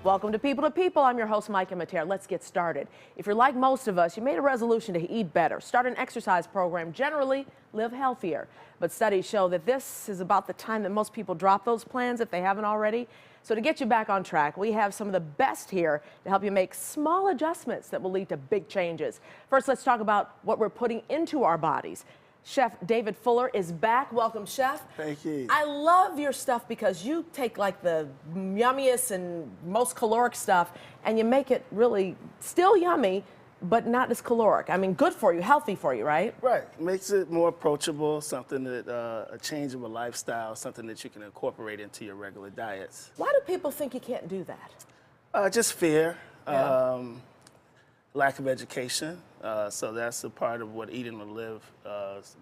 Welcome to People. I'm your host, Micah Matera. Let's get started. If you're like most of us, you made a resolution to eat better, start an exercise program, generally live healthier. But studies show that this is about the time that most people drop those plans if they haven't already. So to get you back on track, we have some of the best here to help you make small adjustments that will lead to big changes. First, let's talk about what we're putting into our bodies. Chef David Fuller is back. Welcome, Chef. Thank you. I love your stuff because you take like the yummiest and most caloric stuff and you make it really still yummy, but not as caloric. I mean, good for you, healthy for you, right? Right. Makes it more approachable, something that, a change of a lifestyle, something that you can incorporate into your regular diets. Why do people think you can't do that? Just fear, Yeah. lack of education. So that's a part of what Eating to Live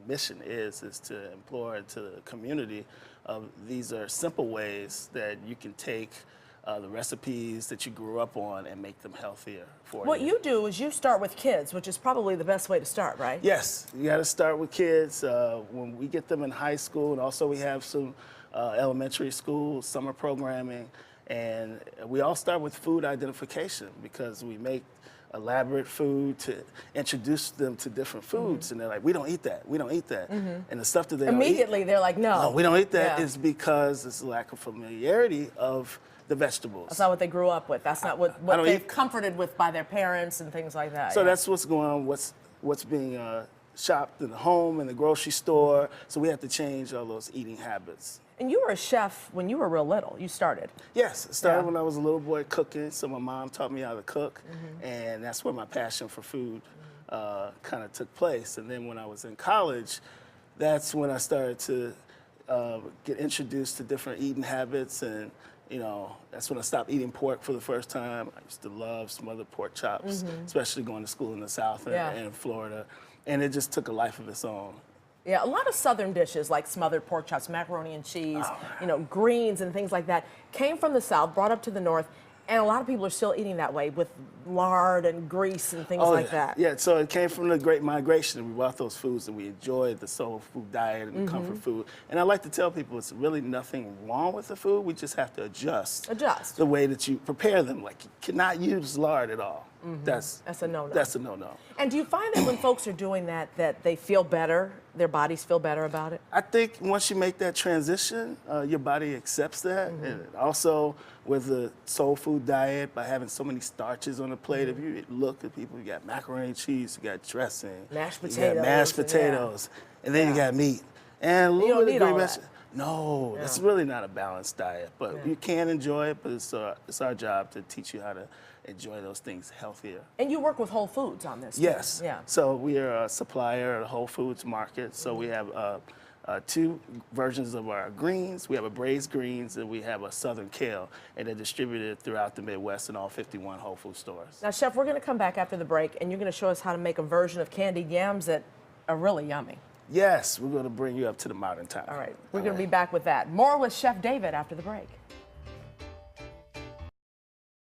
mission is to implore to the community of these are simple ways that you can take the recipes that you grew up on and make them healthier for you. What you do is you start with kids, which is probably the best way to start, right? Yes, you got to start with kids. When we get them in high school, and also we have some elementary school summer programming, and we all start with food identification because we make elaborate food to introduce them to different foods, and they're like, we don't eat that, we don't eat that. And the stuff that they Immediately don't eat, they're like, no. we don't eat that Yeah. is because it's a lack of familiarity of the vegetables. That's not what they grew up with. That's not what they've comforted with by their parents and things like that. So yeah. that's what's going on, what's being shopped in the home, in the grocery store. So we have to change all those eating habits. And you were a chef when you were real little. You started. Yes, it started when I was a little boy cooking. So my mom taught me how to cook, and that's where my passion for food kind of took place. And then when I was in college, that's when I started to get introduced to different eating habits, and that's when I stopped eating pork for the first time. I used to love smothered pork chops, especially going to school in the South and in Florida, and it just took a life of its own. Yeah, a lot of Southern dishes like smothered pork chops, macaroni and cheese, greens and things like that came from the South, brought up to the North, and a lot of people are still eating that way with lard and grease and things like that. Yeah, so it came from the Great Migration. We brought those foods and we enjoyed the soul food diet and comfort food. And I like to tell people it's really nothing wrong with the food. We just have to adjust the way that you prepare them. Like, you cannot use lard at all. That's a no-no. That's a no-no. And do you find that when folks are doing that, that they feel better, their bodies feel better about it? I think once you make that transition, your body accepts that. And also with the soul food diet, by having so many starches on the plate, if you look at people, you got macaroni and cheese, you got dressing, mashed potatoes, you got mashed potatoes, and then you got meat. And a little bit of green vegetables. No, it's really not a balanced diet, but you can enjoy it, but it's our job to teach you how to enjoy those things healthier. And you work with Whole Foods on this, Yes. too. Yeah. So we are a supplier at the Whole Foods market. So we have two versions of our greens. We have a braised greens and we have a southern kale, and they're distributed throughout the Midwest in all 51 Whole Food stores. Now, Chef, we're going to come back after the break, and you're going to show us how to make a version of candied yams that are really yummy. Yes, we're going to bring you up to the modern time. All right. We're going to be back with that. More with Chef David after the break.